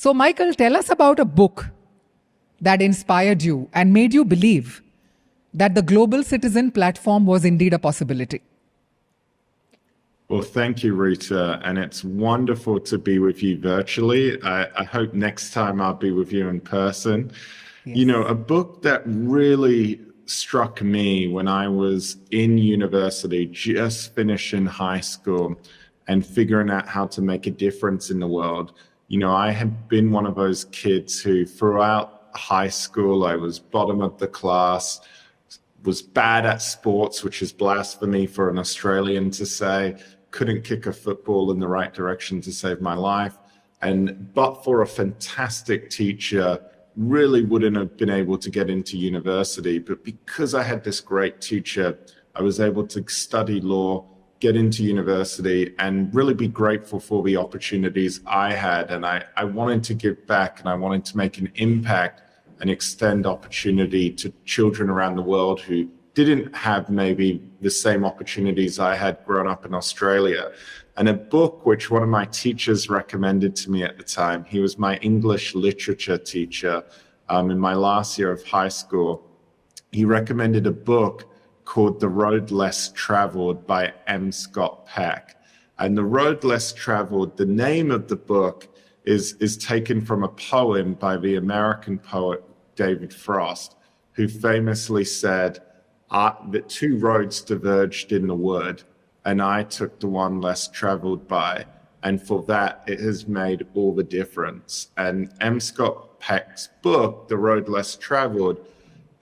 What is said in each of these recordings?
So, Michael, tell us about a book that inspired you and made you believe that the Global Citizen platform was indeed a possibility. Well, thank you, Rita. And it's wonderful to be with you virtually. I hope next time I'll be with you in person. Yes. You know, a book that really struck me when I was in university, just finishing high school and figuring out how to make a difference in the world. You know, I had been one of those kids who throughout high school, I was bottom of the class, was bad at sports, which is blasphemy for an Australian to say, couldn't kick a football in the right direction to save my life. But for a fantastic teacher, really wouldn't have been able to get into university. But because I had this great teacher, I was able to study law, get into university, and really be grateful for the opportunities I had. And I wanted to give back, and I wanted to make an impact and extend opportunity to children around the world who didn't have maybe the same opportunities I had growing up in Australia. And a book which one of my teachers recommended to me at the time, he was my English literature teacher in my last year of high school. He recommended a book called The Road Less Traveled by M. Scott Peck. And The Road Less Traveled, the name of the book is taken from a poem by the American poet David Frost, who famously said that two roads diverged in the wood, and I took the one less traveled by. And for that, it has made all the difference. And M. Scott Peck's book, The Road Less Traveled,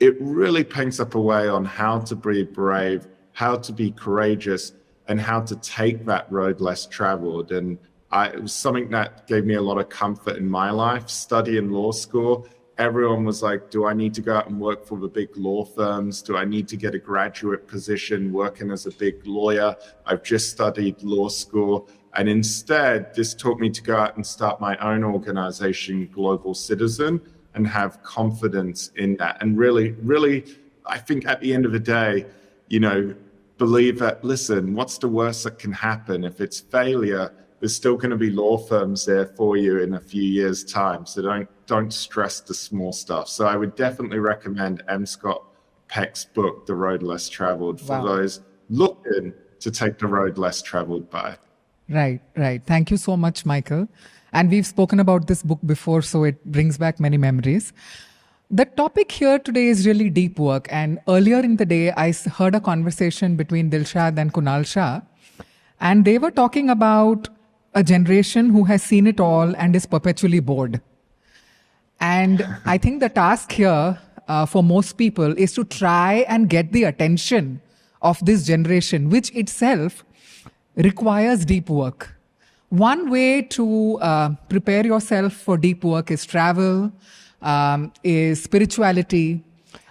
it really paints up a way on how to be brave, how to be courageous, and how to take that road less traveled. And it was something that gave me a lot of comfort in my life. Studying law school, everyone was like, do I need to go out and work for the big law firms? Do I need to get a graduate position working as a big lawyer? I've just studied law school. And instead, this taught me to go out and start my own organization, Global Citizen, and have confidence in that. And really, I think at the end of the day, you know, believe that, listen, what's the worst that can happen? If it's failure, there's still going to be law firms there for you in a few years' time. So don't stress the small stuff. So I would definitely recommend M. Scott Peck's book, The Road Less Traveled, for those looking to take the road less traveled by. Right. Thank you so much, Michael. And we've spoken about this book before, so it brings back many memories. The topic here today is really deep work. And earlier in the day, I heard a conversation between Dilshad and Kunal Shah. And they were talking about a generation who has seen it all and is perpetually bored. And I think the task here for most people is to try and get the attention of this generation, which itself requires deep work. One way to prepare yourself for deep work is travel, is spirituality.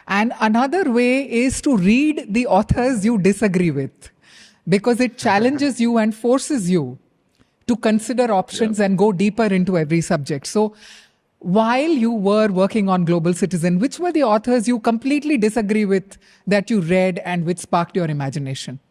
And another way is to read the authors you disagree with, because it challenges you and forces you to consider options and go deeper into every subject. So while you were working on Global Citizen, which were the authors you completely disagree with that you read and which sparked your imagination?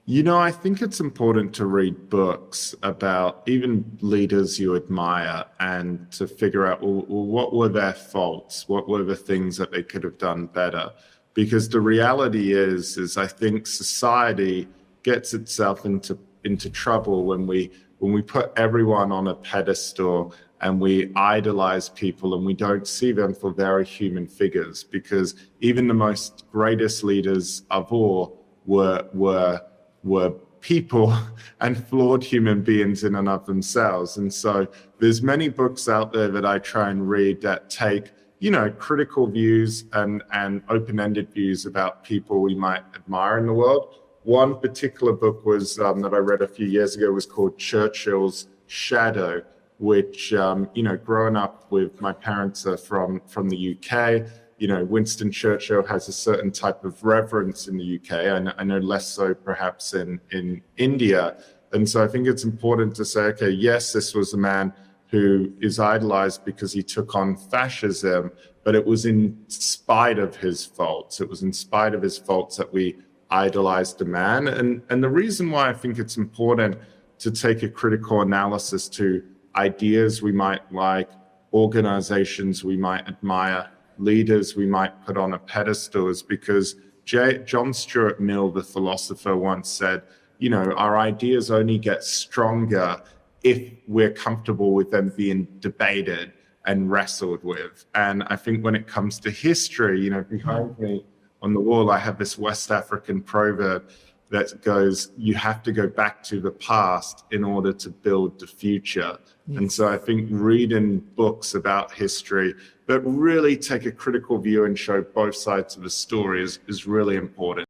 You know, I think it's important to read books about even leaders you admire and to figure out, well, what were their faults? What were the things that they could have done better? Because the reality is I think society gets itself into trouble when we put everyone on a pedestal and we idolize people and we don't see them for very human figures, because even the most greatest leaders of all were people and flawed human beings in and of themselves. And so there's many books out there that I try and read that take, you know, critical views and open-ended views about people we might admire in the world. One particular book was that I read a few years ago was called Churchill's Shadow, which, you know, growing up with my parents are from the UK, you know, Winston Churchill has a certain type of reverence in the UK. I know less so perhaps in India. And so I think it's important to say, okay, yes, this was a man who is idolized because he took on fascism, but it was in spite of his faults. It was in spite of his faults that we idolized the man. And the reason why I think it's important to take a critical analysis to ideas we might like, organizations we might admire, leaders we might put on a pedestal, is because John Stuart Mill, the philosopher, once said, you know, our ideas only get stronger if we're comfortable with them being debated and wrestled with. And I think when it comes to history, you know, behind me on the wall, I have this West African proverb that goes, you have to go back to the past in order to build the future. Yes. And so I think reading books about history that really take a critical view and show both sides of the story is really important.